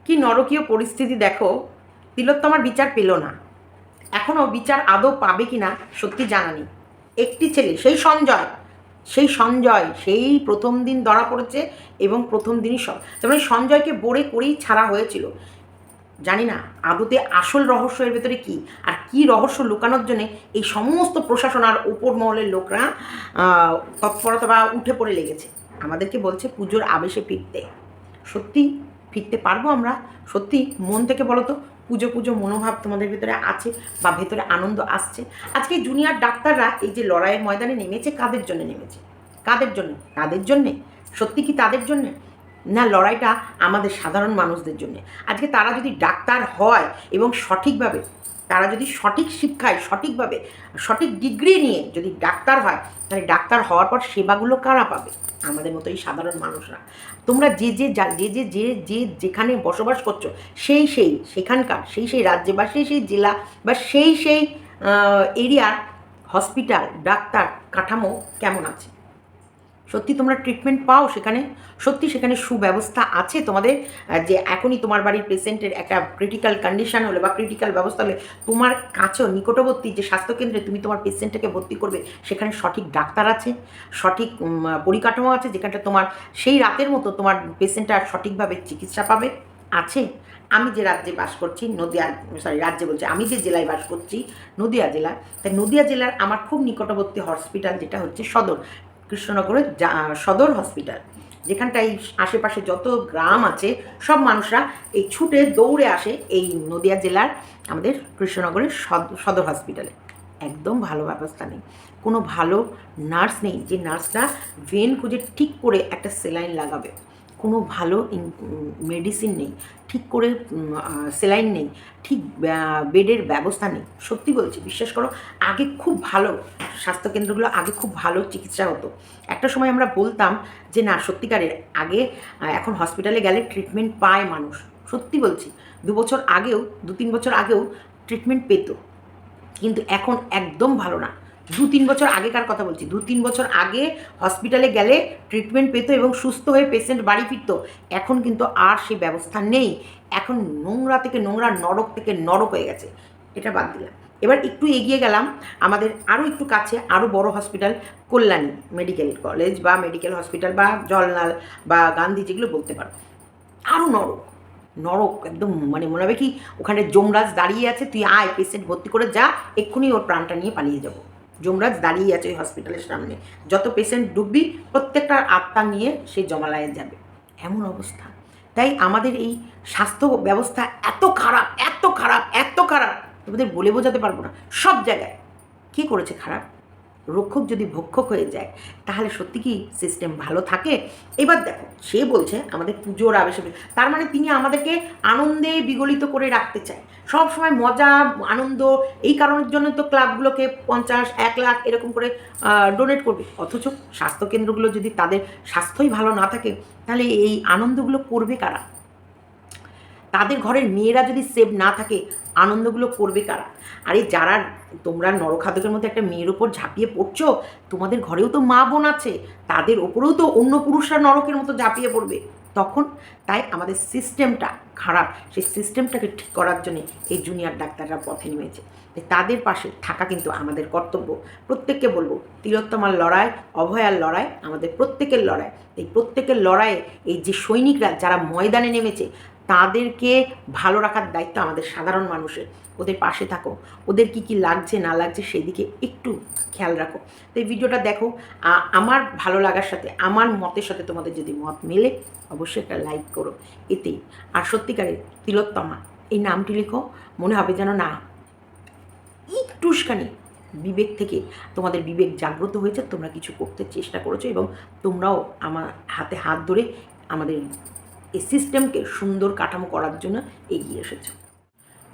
কি নরকীয় পরিস্থিতি দেখো। তিলোত্তমার বিচার পেল না, এখনও বিচার আদৌ পাবে কি না সত্যি জানা নেই। একটি ছেলে, সেই সঞ্জয় সেই প্রথম দিন ধরা পড়েছে এবং প্রথম দিনই সব, যেমন সঞ্জয়কে বোরে করেই ছাড়া হয়েছিল। জানি না আদতে আসল রহস্য এর ভেতরে কী, আর কী রহস্য লুকানোর জন্যে এই সমস্ত প্রশাসন আর ওপর মহলের লোকরা তৎপরতা বা উঠে পড়ে লেগেছে। আমাদেরকে বলছে পুজোর আবেশে ফিরতে। সত্যি ফিরতে পারবো আমরা? সত্যি মন থেকে বলো তো, পুজো পুজো মনোভাব তোমাদের ভেতরে আছে বা ভেতরে আনন্দ আসছে? আজকে জুনিয়র ডাক্তাররা এই যে লড়াইয়ের ময়দানে নেমেছে, কাদের জন্য নেমেছে? কাদের জন্য? তাদের জন্যে? সত্যি কি তাদের জন্যে? না, লড়াইটা আমাদের সাধারণ মানুষদের জন্য। আজকে তারা যদি ডাক্তার হয় এবং সঠিকভাবে, তারা যদি সঠিক শিক্ষায় সঠিকভাবে সঠিক ডিগ্রি নিয়ে যদি ডাক্তার হয়, তাহলে ডাক্তার হওয়ার পর সেবাগুলো কারা পাবে? আমাদের মতো এই সাধারণ মানুষরা। তোমরা যে যেখানে বসবাস করছো, সেখানকার সেই রাজ্যে বা সেই জেলা বা সেই এরিয়ার হসপিটাল ডাক্তার কাঠামো কেমন আছে? সত্যি তোমরা ট্রিটমেন্ট পাও সেখানে? সত্যি সেখানে সুব্যবস্থা আছে তোমাদের? যে এখনই তোমার বাড়ির পেশেন্টের একটা ক্রিটিক্যাল কন্ডিশন হলে বা ক্রিটিক্যাল ব্যবস্থা হলে তোমার কাছেও নিকটবর্তী যে স্বাস্থ্যকেন্দ্রে তুমি তোমার পেশেন্টটাকে ভর্তি করবে, সেখানে সঠিক ডাক্তার আছে, সঠিক পরিকাঠামো আছে, যেখানটা তোমার সেই রাতের মতো তোমার পেশেন্টটা সঠিকভাবে চিকিৎসা পাবে? আছে? আমি যে রাজ্যে বাস করছি, রাজ্যে বলছি, আমি যে জেলায় বাস করছি, নদিয়া জেলা, তাই নদিয়া জেলার আমার খুব নিকটবর্তী হসপিটাল যেটা হচ্ছে সদর, কৃষ্ণনগরের সদর হসপিটাল, যেখানটায় আশেপাশে যত গ্রাম আছে সব মানুষরা এই ছুটে দৌড়ে আসে এই নদিয়া জেলার আমাদের কৃষ্ণনগরের সদর হসপিটালে। একদম ভালো ব্যবস্থা নেই, কোনো ভালো নার্স নেই যে নার্সরা ভেন খুঁজে ঠিক করে একটা সেলাইন লাগাবে, কোনো ভালো মেডিসিন নেই, ঠিক করে সেলাইন নেই, ঠিক বেডের ব্যবস্থা নেই। সত্যি বলছি, বিশ্বাস করো, আগে খুব ভালো স্বাস্থ্যকেন্দ্রগুলো, আগে খুব ভালো চিকিৎসা হতো। একটা সময় আমরা বলতাম যে না, সত্যিকারের আগে এখন হসপিটালে গেলে ট্রিটমেন্ট পায় মানুষ। সত্যি বলছি, 2 বছর আগেও 2-3 বছর আগেও ট্রিটমেন্ট পেত, কিন্তু এখন একদম ভালো না। 2-3 বছর আগেকার কথা বলছি, 2-3 বছর আগে হসপিটালে গেলে ট্রিটমেন্ট পেত এবং সুস্থ হয়ে পেশেন্ট বাড়ি ফিরত। এখন কিন্তু আর সেই ব্যবস্থা নেই। এখন নোংরা থেকে নোংরা, নরক থেকে নরক হয়ে গেছে। এটা বাদ দিলাম, এবার একটু এগিয়ে গেলাম আমাদের আরও একটু কাছে, আরও বড় হসপিটাল, কল্যাণী মেডিকেল কলেজ বা মেডিকেল হসপিটাল বা জলনাল বা গান্ধী, যেগুলো বলতে পারো। আরও নরক, নরক একদম, মানে মনে হবে কি ওখানে যমরাজ দাঁড়িয়ে আছে, তুই আয় পেশেন্ট ভর্তি করে যা, এক্ষুনি ওর প্রাণটা নিয়ে পালিয়ে যাব। যমরাজ দাঁড়িয়ে আছে ওই হসপিটালের সামনে, যত পেশেন্ট ডুববি প্রত্যেকটার আত্মা নিয়ে সে জমালয়ে যাবে, এমন অবস্থা। তাই আমাদের এই স্বাস্থ্য ব্যবস্থা এত খারাপ, এত খারাপ, এত খারাপ, তোমাদের বলে বোঝাতে পারবো না। সব জায়গায় কী করেছে খারাপ? রক্ষক যদি ভক্ষক হয়ে যায়, তাহলে সত্যি কি সিস্টেম ভালো থাকে? এবার দেখো, সে বলছে আমাদের পুজোর আবেশে, তার মানে তিনি আমাদেরকে আনন্দে বিগলিত করে রাখতে চায়, সব সময় মজা আনন্দ। এই কারণের জন্য তো ক্লাবগুলোকে 50-1 লাখ এরকম করে ডোনেট করবে, অথচ স্বাস্থ্যকেন্দ্রগুলো যদি তাদের স্বাস্থ্যই ভালো না থাকে, তাহলে এই আনন্দগুলো করবে কারা? তাদের ঘরের মেয়েরা যদি সেভ না থাকে, আনন্দগুলো করবে কারা? আরে যারা তোমরা নরখাদকের মধ্যে একটা মেয়ের ওপর ঝাঁপিয়ে পড়ছো, তোমাদের ঘরেও তো মা বোন আছে, তাদের ওপরেও তো অন্য পুরুষরা নরকের মতো ঝাঁপিয়ে পড়বে তখন। তাই আমাদের সিস্টেমটা খারাপ, সেই সিস্টেমটাকে ঠিক করার জন্যে এই জুনিয়র ডাক্তাররা পথে নেমেছে। তাদের পাশে থাকা কিন্তু আমাদের কর্তব্য। প্রত্যেককে বলবো, তিলোত্তমার লড়াই, অভয়ার লড়াই, আমাদের প্রত্যেকের লড়াই। এই প্রত্যেকের লড়াইয়ে এই যে সৈনিকরা যারা ময়দানে নেমেছে, তাদেরকে ভালো রাখার দায়িত্ব আমাদের সাধারণ মানুষের। ওদের পাশে থাকো, ওদের কি লাগছে না লাগছে সেই দিকে একটু খেয়াল রাখো। তো এই ভিডিওটা দেখো, আমার ভালো লাগার সাথে, আমার মতের সাথে তোমাদের যদি মত মেলে, অবশ্যই একটা লাইক করো এতেই। আর সত্যিকারের তিলোত্তমা এই নামটি লেখো, মনে হবে যেন না একটুখানি বিবেক থেকে তোমাদের বিবেক জাগ্রত হয়েছে, তোমরা কিছু করতে চেষ্টা করেছো এবং তোমরাও আমার হাতে হাত ধরে আমাদের এই সিস্টেমকে সুন্দর কাঠামো করার জন্য এগিয়ে এসেছো।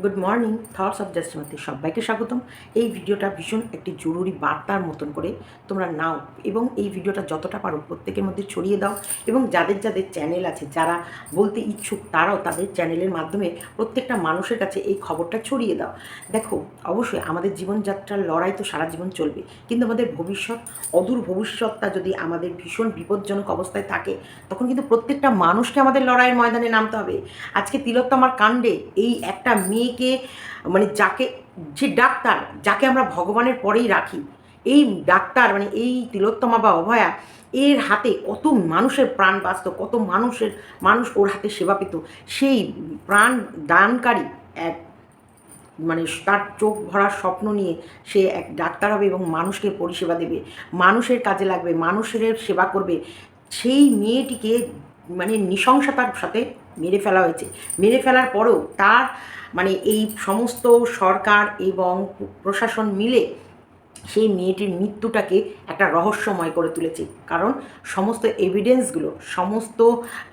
গুড মর্নিং, থটস অফ জাস্টিমাতে সবাইকে স্বাগতম। এই ভিডিওটা ভীষণ একটি জরুরি বার্তার মতন করে তোমরা নাও এবং এই ভিডিওটা যতটা পারো প্রত্যেকের মধ্যে ছড়িয়ে দাও এবং যাদের যাদের চ্যানেল আছে, যারা বলতে ইচ্ছুক, তারাও তাদের চ্যানেলের মাধ্যমে প্রত্যেকটা মানুষের কাছে এই খবরটা ছড়িয়ে দাও। দেখো, অবশ্যই আমাদের জীবনযাত্রার লড়াই তো সারা জীবন চলবে, কিন্তু আমাদের ভবিষ্যৎ, অদূর ভবিষ্যৎটা যদি আমাদের ভীষণ বিপজ্জনক অবস্থায় থাকে, তখন কিন্তু প্রত্যেকটা মানুষকে আমাদের লড়াইয়ের ময়দানে নামতে হবে। আজকে তিলোত্তমার কাণ্ডে এই একটা মেয়েকে, মানে যে ডাক্তার, যাকে আমরা ভগবানের পরেই রাখি, এই ডাক্তার মানে এই তিলোত্তমা বা অভয়া, এর হাতে কত মানুষের প্রাণ বাঁচত, কত মানুষ ওর হাতে সেবা পেত। সেই প্রাণ দানকারী এক, মানে তার চোখ ভরার স্বপ্ন নিয়ে সে এক ডাক্তার হবে এবং মানুষকে পরিষেবা দেবে, মানুষের কাজে লাগবে, মানুষের সেবা করবে। সেই মেয়েটিকে মানে নৃশংসতার সাথে মেরে ফেলা হয়েছে। মেরে ফেলার পরেও তার মানে এই সমস্ত সরকার এবং প্রশাসন মিলে সেই মেয়েটির মৃত্যুটাকে একটা রহস্যময় করে তুলেছে। কারণ সমস্ত এভিডেন্সগুলো, সমস্ত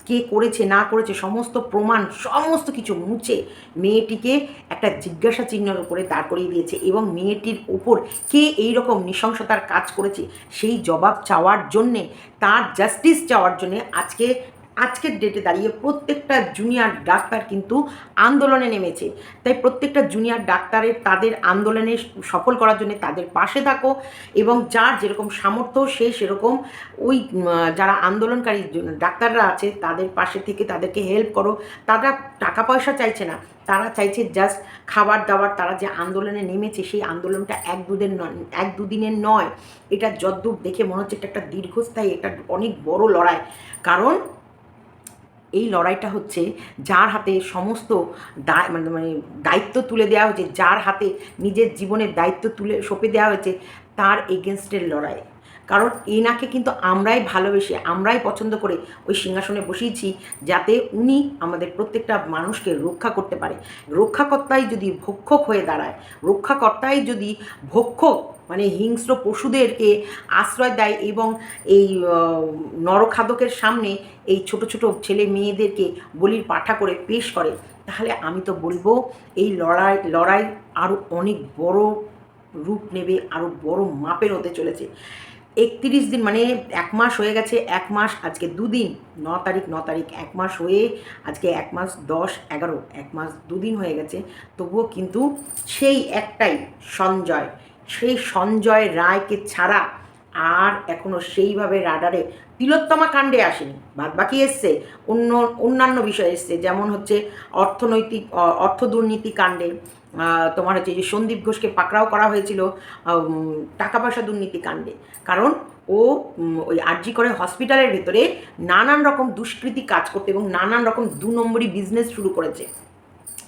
কে করেছে না করেছে, সমস্ত প্রমাণ, সমস্ত কিছু মুছে মেয়েটিকে একটা জিজ্ঞাসা চিহ্নের উপরে দাঁড় করিয়ে দিয়েছে এবং মেয়েটির ওপর কে এই রকম নৃশংসতার কাজ করেছে সেই জবাব চাওয়ার জন্যে, তার জাস্টিস চাওয়ার জন্যে আজকের ডেটে দাঁড়িয়ে প্রত্যেকটা জুনিয়র ডাক্তার কিন্তু আন্দোলনে নেমেছে। তাই প্রত্যেকটা জুনিয়র ডাক্তারের তাদের আন্দোলনে সফল করার জন্য তাদের পাশে থাকো এবং যার যেরকম সামর্থ্য সে সেরকম ওই যারা আন্দোলনকারী ডাক্তাররা আছে তাদের পাশে থেকে তাদেরকে হেল্প করো। তারা টাকা পয়সা চাইছে না, তারা চাইছে জাস্ট খাবার দাবার। তারা যে আন্দোলনে নেমেছে সেই আন্দোলনটা এক দুদিনের নয়, এটা যদ্দূর দেখে মনে হচ্ছে এটা একটা দীর্ঘস্থায়ী, এটা অনেক বড় লড়াই। কারণ এই লড়াইটা হচ্ছে যার হাতে সমস্ত মানে দায়িত্ব তুলে দেওয়া হয়েছে, যার হাতে নিজের জীবনের দায়িত্ব তুলে সঁপে দেওয়া হয়েছে, তার এগেনস্টের লড়াই। কারণ এনাকে কিন্তু আমরাই ভালোবেসে, আমরাই পছন্দ করে ওই সিংহাসনে বসিয়েছি যাতে উনি আমাদের প্রত্যেকটা মানুষকে রক্ষা করতে পারে। রক্ষাকর্তাই যদি ভক্ষক হয়ে দাঁড়ায়, রক্ষাকর্তাই যদি ভক্ষক মানে হিংস্র পশুদেরকে আশ্রয় দেয় এবং এই নরখাদকের সামনে এই ছোট ছোট ছেলে মেয়েদেরকে বলির পাঠা করে পেশ করে, তাহলে আমি তো বলবো এই লড়াই আরও অনেক বড় রূপ নেবে, আরও বড় মাপের হতে চলেছে। 31 দিন মানে 1 মাস হয়ে গেছে, 1 মাস আজকে 2 দিন, 9 তারিখ 1 মাস হয়ে আজকে 1 মাস 10, 11, 1 মাস 2 দিন হয়ে গেছে। তবুও কিন্তু সেই একটাই সঞ্জয়, সেই সঞ্জয় রায়কে ছাড়া আর এখনও সেইভাবে রাডারে তিলোত্তমা কাণ্ডে আসেনি। বাদবাকি এসছে অন্যান্য বিষয় এসছে, যেমন হচ্ছে অর্থ দুর্নীতি কাণ্ডে তোমার হচ্ছে যে সন্দীপ ঘোষকে পাকড়াও করা হয়েছিল টাকা পয়সা দুর্নীতি কাণ্ডে। কারণ ও ওই আরজি করে হসপিটালের ভেতরে নানান রকম দুষ্কৃতি কাজ করতে এবং নানান রকম 2 নম্বরই বিজনেস শুরু করেছে,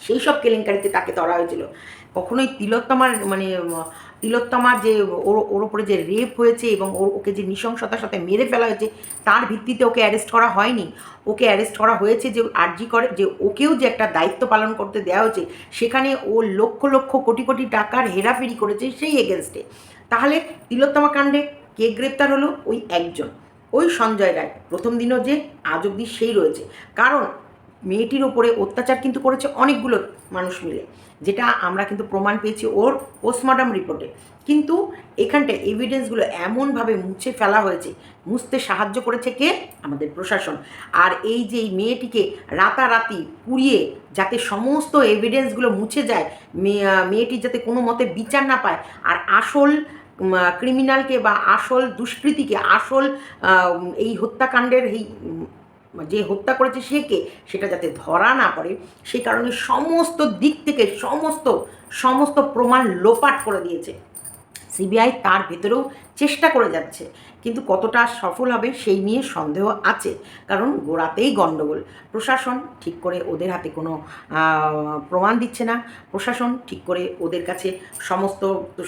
সেই সব কেলেঙ্কারিতে তাকে ধরা হয়েছিল। কখনোই তিলোত্তমার যে ওর ওপরে যে রেপ হয়েছে এবং ওকে যে নৃশংসতার সাথে মেরে ফেলা হয়েছে তার ভিত্তিতে ওকে অ্যারেস্ট করা হয়নি। ওকে অ্যারেস্ট করা হয়েছে যে আরজি করে যে ওকেও যে একটা দায়িত্ব পালন করতে দেওয়া হয়েছে, সেখানে ও লক্ষ লক্ষ কোটি কোটি টাকার হেরাফেরি করেছে সেই এগেনস্টে। তাহলে তিলোত্তমা কাণ্ডে কে গ্রেপ্তার হলো? ওই একজন, ওই সঞ্জয় রায়। প্রথম দিনও যে আজ অবধি সেই রয়েছে। কারণ মেয়েটির ওপরে অত্যাচার কিন্তু করেছে অনেকগুলো মানুষ মিলে, যেটা আমরা কিন্তু প্রমাণ পেয়েছি ওর পোস্টমর্টম রিপোর্টে। কিন্তু এখানটায় এভিডেন্সগুলো এমনভাবে মুছে ফেলা হয়েছে, মুছতে সাহায্য করেছে কে? আমাদের প্রশাসন। আর এই যে এই মেয়েটিকে রাতারাতি পুড়িয়ে যাতে সমস্ত এভিডেন্সগুলো মুছে যায়, মেয়েটি যাতে কোনো মতে বিচার না পায়, আর আসল ক্রিমিনালকে বা আসল দুষ্কৃতীকে, আসল এই হত্যাকাণ্ডের এই যে হত্যা করেছে সে কে, সেটা যাতে ধরা না পড়ে, সেই কারণে সমস্ত দিক থেকে সমস্ত প্রমাণ লোপাট করে দিয়েছে সিবিআই। তার ভেতরেও চেষ্টা করে যাচ্ছে, কিন্তু কতটা সফল হবে সেই নিয়ে সন্দেহ আছে। কারণ গোড়াতেই গণ্ডগোল, প্রশাসন ঠিক করে ওদের হাতে কোনো প্রমাণ দিচ্ছে না, প্রশাসন ঠিক করে ওদের কাছে সমস্ত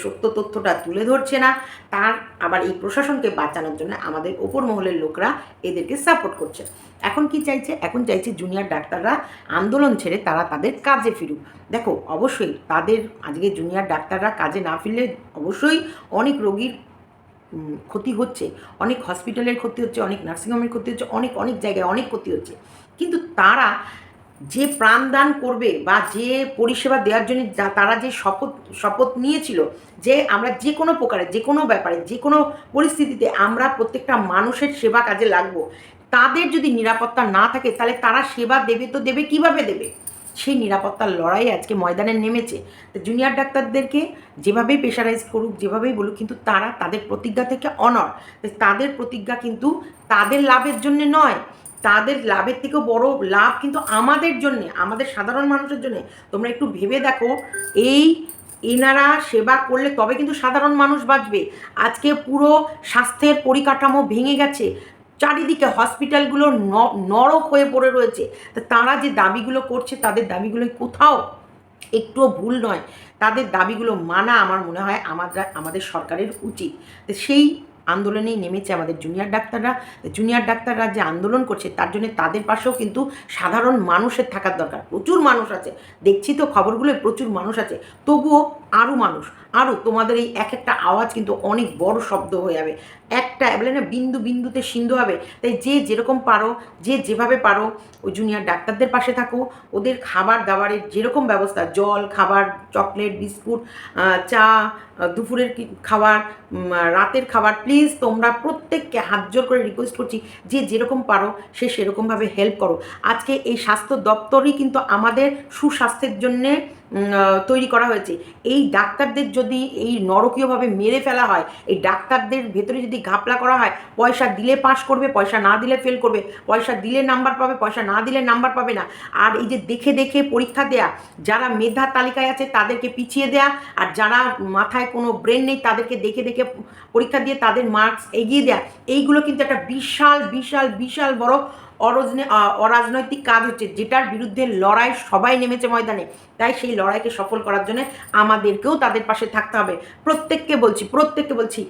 সত্য তথ্যটা তুলে ধরছে না। তার আবার এই প্রশাসনকে বাঁচানোর জন্য আমাদের ওপর মহলের লোকরা এদেরকে সাপোর্ট করছে। এখন কি চাইছে? এখন চাইছে জুনিয়র ডাক্তাররা আন্দোলন ছেড়ে তারা তাদের কাজে ফিরুক। দেখো, অবশ্যই তাদের আজকে জুনিয়র ডাক্তাররা কাজে না ফিরলে অবশ্যই অনেক রোগীর ক্ষতি হচ্ছে, অনেক হসপিটালের ক্ষতি হচ্ছে, অনেক নার্সিংহোমের ক্ষতি হচ্ছে, অনেক জায়গায় অনেক ক্ষতি হচ্ছে। কিন্তু তারা যে প্রাণদান করবে বা যে পরিষেবা দেওয়ার জন্য তারা যে শপথ নিয়েছিল যে আমরা যে কোনো প্রকারে যে কোনো ব্যাপারে যে কোনো পরিস্থিতিতে আমরা প্রত্যেকটা মানুষের সেবা কাজে লাগবো, তাদের যদি নিরাপত্তা না থাকে তাহলে তারা সেবা দেবে তো দেবে কিভাবে দেবে? সেই নিরাপত্তার লড়াই আজকে ময়দানে নেমেছে। তো জুনিয়র ডাক্তারদেরকে যেভাবেই প্রেশারাইজ করুক যেভাবেই বলুক, কিন্তু তারা তাদের প্রতিজ্ঞা থেকে অনড়। তাদের প্রতিজ্ঞা কিন্তু তাদের লাভের জন্য নয়, তাদের লাভের থেকেও বড় লাভ কিন্তু আমাদের জন্যে, আমাদের সাধারণ মানুষের জন্যে। তোমরা একটু ভেবে দেখো, এই এনারা সেবা করলে তবে কিন্তু সাধারণ মানুষ বাঁচবে। আজকে পুরো স্বাস্থ্যের পরিকাঠামো ভেঙে গেছে, চারিদিকে হসপিটালগুলো নরক হয়ে পড়ে রয়েছে। তা তারা যে দাবিগুলো করছে তাদের দাবিগুলো কোথাও একটুও ভুল নয়, তাদের দাবিগুলো মানা আমার মনে হয় আমাদের সরকারের উচিত। তো সেই আন্দোলনেই নেমেছে আমাদের জুনিয়র ডাক্তাররা যে আন্দোলন করছে তার জন্য তাদের পাশেও কিন্তু সাধারণ মানুষের থাকার দরকার। প্রচুর মানুষ আছে, দেখছি তো খবরগুলোয় প্রচুর মানুষ আছে, তবুও আরও মানুষ, আরও তোমাদের এই এক একটা আওয়াজ কিন্তু অনেক বড় শব্দ হয়ে যাবে, একটা বলে না বিন্দু বিন্দুতে সিন্ধু হবে। তাই যে যেরকম পারো, যে যেভাবে পারো ওই জুনিয়র ডাক্তারদের পাশে থাকো। ওদের খাবার দাবারের যেরকম ব্যবস্থা, জল, খাবার, চকলেট, বিস্কুট, চা, দুপুরের খাবার, রাতের খাবার, প্লিজ তোমরা প্রত্যেককে হাত জোর করে রিকোয়েস্ট করছি যে যেরকম পারো সে সেরকমভাবে হেল্প করো। আজকে এই স্বাস্থ্য দপ্তরই কিন্তু আমাদের সুস্বাস্থ্যের জন্যে তৈরি করা হয়েছে। এই ডাক্তারদের যদি এই নরকীয়ভাবে মেরে ফেলা হয়, এই ডাক্তারদের ভেতরে যদি ঘাপলা করা হয়, পয়সা দিলে পাস করবে, পয়সা না দিলে ফেল করবে, পয়সা দিলে নাম্বার পাবে, পয়সা না দিলে নাম্বার পাবে না। আর এই যে দেখে দেখে পরীক্ষা দেয়া, যারা মেধা তালিকায় আছে তাদেরকে পিছিয়ে দেয়া, আর যারা মাথায় কোনো ব্রেন নেই তাদেরকে দেখে দেখে পরীক্ষা দিয়ে তাদের মার্কস এগিয়ে দেয়া, এইগুলো কিন্তু একটা বিশাল বিশাল বিশাল বড় অরাজনৈতিক কাজ হচ্ছে, যেটার বিরুদ্ধে লড়াই সবাই নেমেছে ময়দানে। তাই সেই লড়াইকে সফল করার জন্য আমাদেরকেও তাদের পাশে থাকতে হবে। প্রত্যেককে বলছি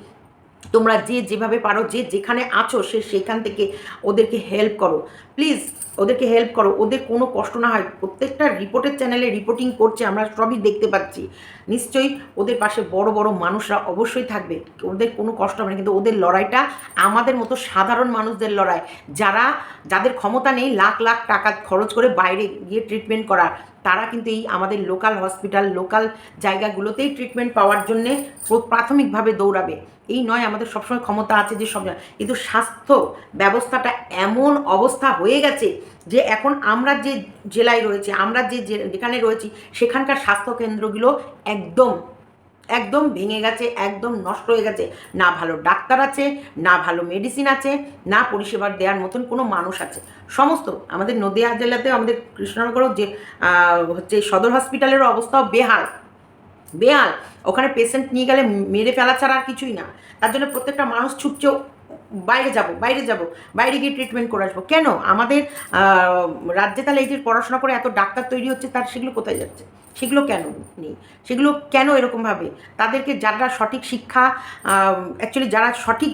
তোমরা যে যেভাবে পারো, যে যেখানে আছো সে সেখান থেকে ওদেরকে হেল্প করো, প্লিজ ওদেরকে হেল্প করো, ওদের কোনো কষ্ট না হয়। প্রত্যেকটা রিপোর্টের চ্যানেলে রিপোর্টিং করছে, আমরা সবই দেখতে পাচ্ছি। নিশ্চয়ই ওদের পাশে বড় বড় মানুষরা অবশ্যই থাকবে, ওদের কোনো কষ্ট হবে না। কিন্তু ওদের লড়াইটা আমাদের মতো সাধারণ মানুষদের লড়াই, যাদের ক্ষমতা নেই লাখ লাখ টাকা খরচ করে বাইরে গিয়ে ট্রিটমেন্ট করার, তারা কিন্তু এই আমাদের লোকাল হসপিটাল, লোকাল জায়গাগুলোতেই ট্রিটমেন্ট পাওয়ার জন্যে প্রাথমিকভাবে দৌড়াবে। এই নয় আমাদের সবসময় ক্ষমতা আছে যে সব, কিন্তু স্বাস্থ্য ব্যবস্থাটা এমন অবস্থা হয়ে গেছে যে এখন আমরা যে জেলায় রয়েছি, আমরা যেখানে রয়েছি সেখানকার স্বাস্থ্যকেন্দ্রগুলো একদম একদম ভেঙে গেছে, একদম নষ্ট হয়ে গেছে। না ভালো ডাক্তার আছে, না ভালো মেডিসিন আছে, না পরিষেবা দেওয়ার মতন কোনো মানুষ আছে। সমস্ত আমাদের নদিয়া জেলাতে, আমাদের কৃষ্ণনগরও যে হচ্ছে সদর হসপিটালেরও অবস্থাও বেহাল বেহাল। ওখানে পেশেন্ট নিয়ে গেলে মেরে ফেলা ছাড়া আর কিছুই না। তার জন্য প্রত্যেকটা মানুষ ছুটছে বাইরে যাব, বাইরে গিয়ে ট্রিটমেন্ট করে আসবো। কেন আমাদের রাজ্যে তাহলে এই যে পড়াশোনা করে এত ডাক্তার তৈরি হচ্ছে, তার সেগুলো কোথায় যাচ্ছে? সেগুলো কেন নেই? সেগুলো কেন এরকমভাবে? তাদেরকে যারা সঠিক শিক্ষা, অ্যাকচুয়ালি যারা সঠিক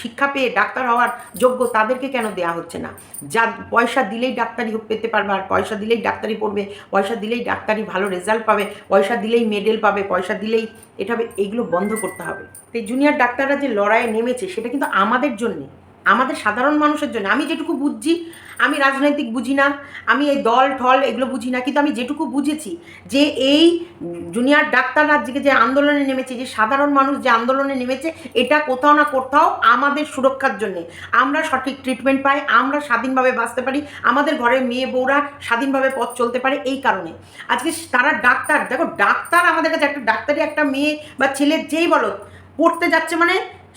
শিক্ষা পেয়ে ডাক্তার হওয়ার যোগ্য, তাদেরকে কেন দেয়া হচ্ছে না? যা পয়সা দিলেই ডাক্তারি পেতে পারবে, আর পয়সা দিলেই ডাক্তারি পড়বে, পয়সা দিলেই ডাক্তারি ভালো রেজাল্ট পাবে, পয়সা দিলেই মেডেল পাবে, পয়সা দিলেই এটা হবে, এইগুলো বন্ধ করতে হবে। তো এই জুনিয়র ডাক্তাররা যে লড়াইয়ে নেমেছে সেটা কিন্তু আমাদের জন্যে, আমাদের সাধারণ মানুষের জন্য। আমি যেটুকু বুঝছি, আমি রাজনৈতিক বুঝি না, আমি এই দল ঠল এগুলো বুঝি না, কিন্তু আমি যেটুকু বুঝেছি যে এই জুনিয়র ডাক্তাররা যে আন্দোলনে নেমেছে, যে সাধারণ মানুষ যে আন্দোলনে নেমেছে, এটা কোথাও না কোথাও আমাদের সুরক্ষার জন্যে, আমরা সঠিক ট্রিটমেন্ট পাই, আমরা স্বাধীনভাবে বাঁচতে পারি, আমাদের ঘরের মেয়ে বউরা স্বাধীনভাবে পথ চলতে পারে। এই কারণে আজকে তারা ডাক্তার, দেখো ডাক্তার আমাদের কাছে একটা ডাক্তারি, একটা মেয়ে বা ছেলে যেই বলো পড়তে যাচ্ছে মানে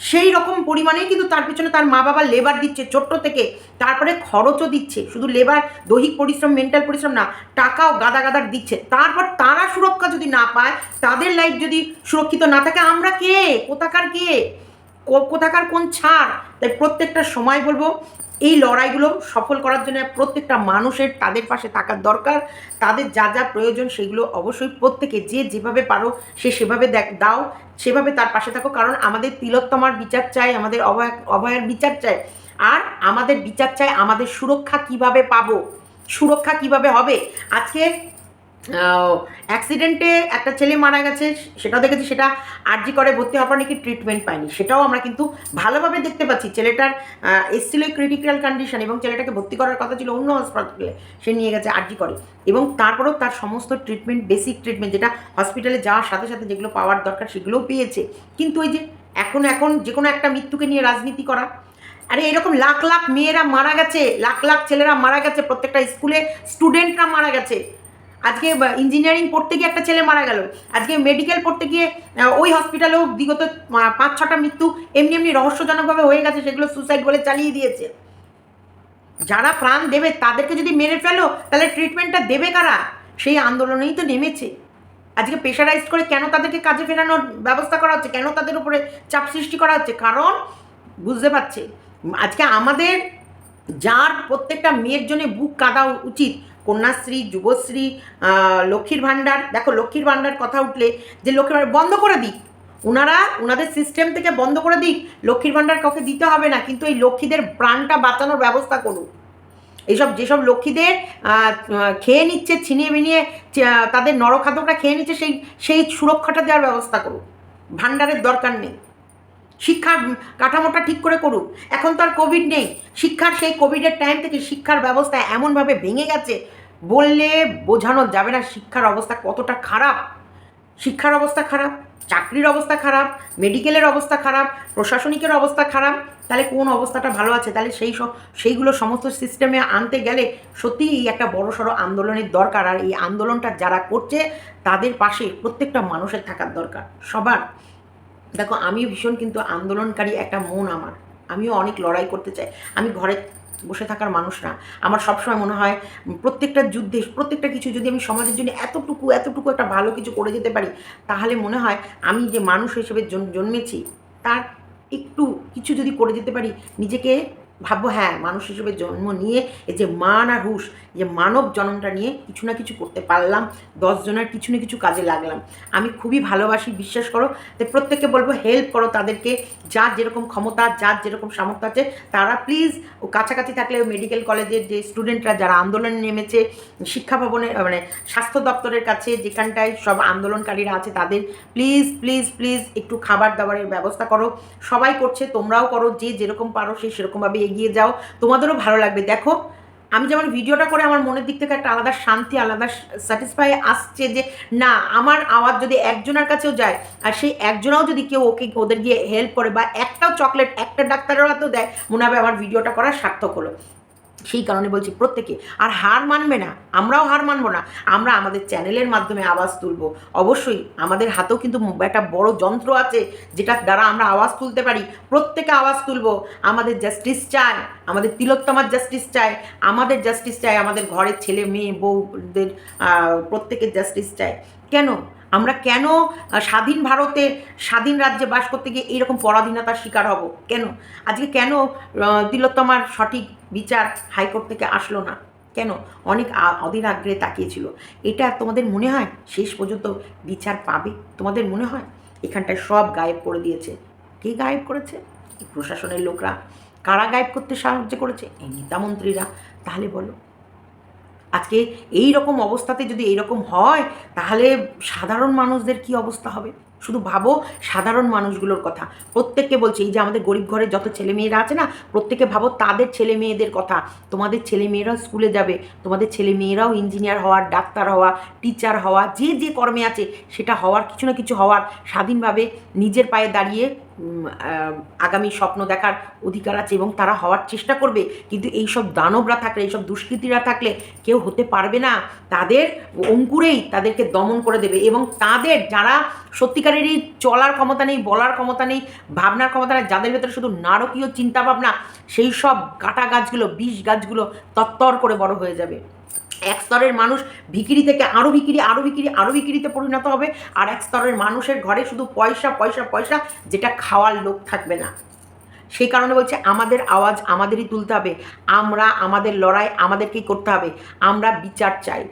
সেই রকম পরিমাণেই কিন্তু তার পিছনে তার মা বাবা লেবার দিচ্ছে ছোট্ট থেকে, তারপরে খরচও দিচ্ছে, শুধু লেবার দৈহিক পরিশ্রম মেন্টাল পরিশ্রম না, টাকাও গাদা গাদার দিচ্ছে। তারপর তারা সুরক্ষা যদি না পায়, তাদের লাইফ যদি সুরক্ষিত না থাকে, আমরা কে? কোথাকার কোন ছাড়? তাই প্রত্যেকটা সময় বলবো এই লড়াইগুলো সফল করার জন্য প্রত্যেকটা মানুষের তাদের পাশে থাকার দরকার। তাদের যা যা প্রয়োজন সেগুলো অবশ্যই প্রত্যেকে যে যেভাবে পারো সে সেভাবে দাও, সেভাবে তার পাশে থাকো। কারণ আমাদের তিলোত্তমার বিচার চাই, আমাদের অভয়ার বিচার চাই, আর আমাদের বিচার চাই আমাদের সুরক্ষা কিভাবে পাবো, সুরক্ষা কিভাবে হবে। আজকে অ্যাক্সিডেন্টে একটা ছেলে মারা গেছে, সেটাও দেখেছি, সেটা আরজি করে ভর্তি হওয়ার পর নাকি ট্রিটমেন্ট পায়নি, সেটাও আমরা কিন্তু ভালোভাবে দেখতে পাচ্ছি। ছেলেটার এসেছিল ক্রিটিক্যাল কন্ডিশন এবং ছেলেটাকে ভর্তি করার কথা ছিল অন্য হসপিটালে, সে নিয়ে গেছে আরজি করে, এবং তারপরেও তার সমস্ত ট্রিটমেন্ট, বেসিক ট্রিটমেন্ট যেটা হসপিটালে যাওয়ার সাথে সাথে যেগুলো পাওয়ার দরকার সেগুলোও পেয়েছে। কিন্তু ওই যে এখন যে কোনো একটা মৃত্যুকে নিয়ে রাজনীতি করা, আরে এরকম লাখ লাখ মেয়েরা মারা গেছে, লাখ লাখ ছেলেরা মারা গেছে, প্রত্যেকটা স্কুলে স্টুডেন্টরা মারা গেছে। আজকে ইঞ্জিনিয়ারিং পড়তে গিয়ে একটা ছেলে মারা গেল, আজকে মেডিকেল পড়তে গিয়ে ওই হসপিটালেও বিগত 5-6টা মৃত্যু এমনি এমনি রহস্যজনকভাবে হয়ে গেছে, সেগুলো সুসাইড বলে চালিয়ে দিয়েছে। যারা প্রাণ দেবে তাদেরকে যদি মেরে ফেলো তাহলে ট্রিটমেন্টটা দেবে কারা? সেই আন্দোলনেই তো নেমেছে। আজকে প্রেশারাইজ করে কেন তাদেরকে কাজে ফেরানোর ব্যবস্থা করা হচ্ছে, কেন তাদের উপরে চাপ সৃষ্টি করা হচ্ছে? কারণ বুঝতে পারছে আজকে আমাদের যার প্রত্যেকটা মেয়ের জন্য বুক কাঁদা উচিত, কন্যাশ্রী, যুবশ্রী, লক্ষ্মীর ভাণ্ডার। দেখো লক্ষ্মীর ভাণ্ডার কথা উঠলে যে লক্ষ্মীর ভাণ্ডার বন্ধ করে দিক, ওনাদের সিস্টেম থেকে বন্ধ করে দিক, লক্ষ্মীর ভাণ্ডার কাউকে দিতে হবে না, কিন্তু এই লক্ষ্মীদের প্রাণটা বাঁচানোর ব্যবস্থা করুক। যেসব লক্ষ্মীদের খেয়ে নিচ্ছে, ছিনিয়ে বিনিয়ে তাদের নরখাদকরা খেয়ে নিচ্ছে, সেই সুরক্ষাটা দেওয়ার ব্যবস্থা করুক। ভাণ্ডারের দরকার নেই। শিক্ষার কাঠামোটা ঠিক করে করুক। এখন তো আর কোভিড নেই, শিক্ষার সেই কোভিডের টাইম থেকে শিক্ষার ব্যবস্থা এমনভাবে ভেঙে গেছে, বললে বোঝানো যাবে না শিক্ষার অবস্থা কতটা খারাপ। শিক্ষার অবস্থা খারাপ, চাকরির অবস্থা খারাপ, মেডিকেলের অবস্থা খারাপ, প্রশাসনিকের অবস্থা খারাপ, তাহলে কোন অবস্থাটা ভালো আছে? তাহলে সেইগুলো সমস্ত সিস্টেমে আনতে গেলে সত্যিই একটা বড়সড় আন্দোলনের দরকার। আর এই আন্দোলনটা যারা করছে তাদের পাশে প্রত্যেকটা মানুষের থাকার দরকার, সবার। দেখো আমিও ভীষণ কিন্তু আন্দোলনকারী একটা মন আমার, আমিও অনেক লড়াই করতে চাই। আমি ঘরে বসে থাকার মানুষ না। আমার সবসময় মনে হয় প্রত্যেকটা যুদ্ধে, প্রত্যেকটা কিছু যদি আমি সমাজের জন্য এতটুকু একটা ভালো কিছু করে যেতে পারি, তাহলে মনে হয় আমি যে মানুষ হিসেবে জন্মেছি তার একটু কিছু যদি করে যেতে পারি, নিজেকে ভাববো হ্যাঁ মানুষ হিসেবে জন্ম নিয়ে এই যে মান আর হুঁশ, যে মানব জন্মটা নিয়ে কিছু না কিছু করতে পারলাম, 10 জনের কিছু না কিছু কাজে লাগলাম। আমি খুবই ভালোবাসি, বিশ্বাস করো। তাই প্রত্যেককে বলবো হেল্প করো তাদেরকে, যার যেরকম ক্ষমতা, যার যেরকম সামর্থ্য আছে, তারা প্লিজ ও কাছাকাছি থাকলে মেডিকেল কলেজের যে স্টুডেন্টরা যারা আন্দোলনে নেমেছে, শিক্ষা ভবনে মানে স্বাস্থ্য দপ্তরের কাছে যেখানটায় সব আন্দোলনকারীরা আছে, তাদের প্লিজ প্লিজ প্লিজ একটু খাবার দাবারের ব্যবস্থা করো। সবাই করছে, তোমরাও করো, যে যেরকম পারো সে সেরকমভাবে এগিয়ে যাও, তোমাদেরও ভালো লাগবে। দেখো আমি যেমন ভিডিওটা করে আমার মনের দিক থেকে একটা আলাদা শান্তি, আলাদা স্যাটিসফাই আসছে যে না, আমার আওয়াজ যদি একজনের কাছেও যায়, আর সেই একজনাও যদি কেউ ওদের গিয়ে হেল্প করে বা একটাও চকলেট একটা ডাক্তারের হাতেও দেয়, মনে হবে আমার ভিডিওটা করা সার্থক হলো। সেই কারণে বলছি প্রত্যেকে আর হার মানবে না, আমরাও হার মানবো না। আমরা আমাদের চ্যানেলের মাধ্যমে আওয়াজ তুলবো। অবশ্যই আমাদের হাতেও কিন্তু একটা বড় যন্ত্র আছে যেটার দ্বারা আমরা আওয়াজ তুলতে পারি। প্রত্যেকে আওয়াজ তুলবো। আমাদের জাস্টিস চাই, আমাদের তিলোত্তমার জাস্টিস চাই, আমাদের জাস্টিস চাই, আমাদের ঘরের ছেলে মেয়ে বউদের প্রত্যেকের জাস্টিস চাই। কেন আমরা কেন স্বাধীন ভারতে, স্বাধীন রাজ্যে বাস করতে গিয়ে এইরকম পরাধীনতার শিকার হব? কেন আজকে কেন তিলোত্তমার সঠিক বিচার হাইকোর্ট থেকে আসলো না? কেন? অনেক অধীর আগ্রহে তাকিয়েছিল। এটা তোমাদের মনে হয় শেষ পর্যন্ত বিচার পাবে? তোমাদের মনে হয়? এখানটায় সব গায়েব করে দিয়েছে। কে গায়েব করেছে? প্রশাসনের লোকরা। কারা গায়েব করতে সাহায্য করেছে? এই নেতামন্ত্রীরা। তাহলে বলো, আজকে এই রকম অবস্থাতে যদি এইরকম হয়, তাহলে সাধারণ মানুষদের কি অবস্থা হবে? শুধু ভাবো সাধারণ মানুষগুলোর কথা। প্রত্যেককে বলছি, এই যে আমাদের গরিব ঘরের যত ছেলে মেয়েরা আছে না, প্রত্যেকে ভাবো তাদের ছেলে মেয়েদের কথা। তোমাদের ছেলে মেয়েরাও স্কুলে যাবে, তোমাদের ছেলে মেয়েরাও ইঞ্জিনিয়ার হওয়ার, ডাক্তার হওয়া, টিচার হওয়া, যে যে কর্মে আছে সেটা হওয়ার, কিছু না কিছু হওয়ার, স্বাধীনভাবে নিজের পায়ে দাঁড়িয়ে আগামী স্বপ্ন দেখার অধিকার আছে এবং তারা হওয়ার চেষ্টা করবে। কিন্তু এইসব দানবরা থাকলে, এইসব দুষ্কৃতীরা থাকলে কেউ হতে পারবে না। তাদের অঙ্কুরেই তাদেরকে দমন করে দেবে এবং তাদের যারা সত্যিকারেরই চলার ক্ষমতা নেই, বলার ক্ষমতা নেই, ভাবনার ক্ষমতা নেই, যাদের ভেতরে শুধু নারকীয় চিন্তাভাবনা, সেই সব কাটা গাছগুলো, বিষ গাছগুলো তত্তর করে বড় হয়ে যাবে। এক স্তরের মানুষ ভিকিরি থেকে আরও ভিকিরি, আরও ভিকিরি, আরও ভিকিরিতে পরিণত হবে। আর এক স্তরের মানুষের ঘরে শুধু পয়সা পয়সা পয়সা, যেটা খাওয়ার লোক থাকবে না। সেই কারণে বলছে আমাদের আওয়াজ আমাদেরই তুলতে হবে। আমরা আমাদের লড়াই আমাদেরকেই করতে হবে। আমরা বিচার চাই।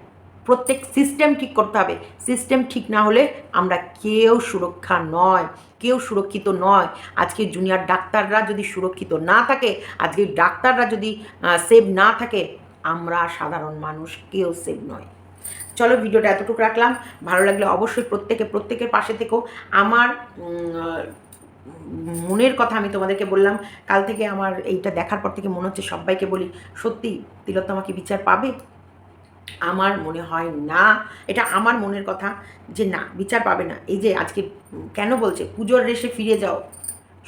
প্রত্যেক সিস্টেম ঠিক করতে হবে। সিস্টেম ঠিক না হলে আমরা কেউ সুরক্ষা নয়, কেউ সুরক্ষিত নয়। আজকে জুনিয়র ডাক্তাররা যদি সুরক্ষিত না থাকে, আজকে ডাক্তাররা যদি সেভ না থাকে, আমরা সাধারণ মানুষ কেউ সেভ নয়। চলো ভিডিওটা এতটুকু রাখলাম। ভালো লাগলে অবশ্যই প্রত্যেকের পাশে থেকো। আমার মনের কথা আমি তোমাদেরকে বললাম। কাল থেকে আমার এইটা দেখার পর থেকে মনে হচ্ছে সবাইকে বলি, সত্যি তিলোত্তমা কি বিচার পাবে? আমার মনে হয় না। এটা আমার মনের কথা যে না, বিচার পাবে না। এই যে আজকে কেন বলছে পুজোর রেশে ফিরে যাও,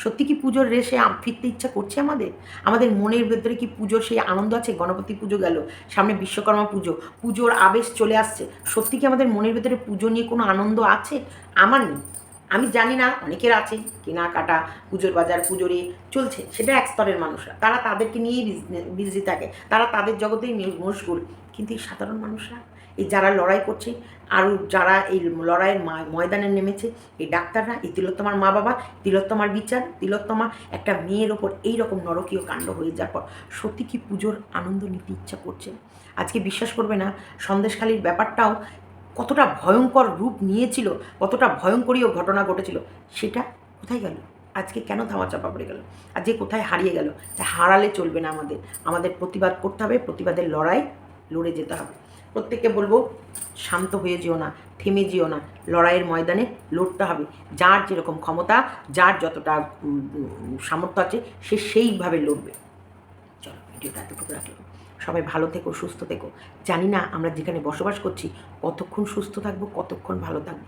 সত্যি কি পুজোর রেশে ফিরতে ইচ্ছা করছে আমাদের? আমাদের মনের ভেতরে কি পুজোর সেই আনন্দ আছে? গণপতি পুজো গেল, সামনে বিশ্বকর্মা পুজো, পুজোর আবেশ চলে আসছে। সত্যি কি আমাদের মনের ভেতরে পুজো নিয়ে কোনো আনন্দ আছে? আমার নেই। আমি জানি না, অনেকের আছে, কেনাকাটা, পুজোর বাজার, পুজোরে চলছে, সেটা এক স্তরের মানুষরা, তারা তাদেরকে নিয়েই বিজি থাকে, তারা তাদের জগতেই মশগুল। কিন্তু এই সাধারণ মানুষরা, এই যারা লড়াই করছে, আর যারা এই লড়াইয়ের ময়দানে নেমেছে, এই ডাক্তাররা, এই তিলোত্তমার মা বাবা, তিলোত্তমার বিচার, তিলোত্তমা একটা মেয়ের ওপর এইরকম নরকীয় কাণ্ড হয়ে যাওয়ার পর সত্যি কি পুজোর আনন্দ নিতে ইচ্ছা করছে? আজকে বিশ্বাস করবে না, সন্দেশখালির ব্যাপারটাও কতটা ভয়ঙ্কর রূপ নিয়েছিল, কতটা ভয়ঙ্করীয় ঘটনা ঘটেছিল, সেটা কোথায় গেল? আজকে কেন ধামাচাপা পড়ে গেল? আজকে কোথায় হারিয়ে গেল? তা হারালে চলবে না, আমাদের প্রতিবাদ করতে হবে, প্রতিবাদের লড়াই লড়ে যেতে হবে। প্রত্যেককে বলবো, শান্ত হয়ে যেও না, থেমে যেও না, লড়াইয়ের ময়দানে লড়তে হবে। যার যেরকম ক্ষমতা, যার যতটা সামর্থ্য আছে, সে সেইভাবে লড়বে। চলো ভিডিওটা এতটুকু রাখলাম। সবাই ভালো থেকো, সুস্থ থেকো। জানি না আমরা যেখানে বসবাস করছি কতক্ষণ সুস্থ থাকবো, কতক্ষণ ভালো থাকবো।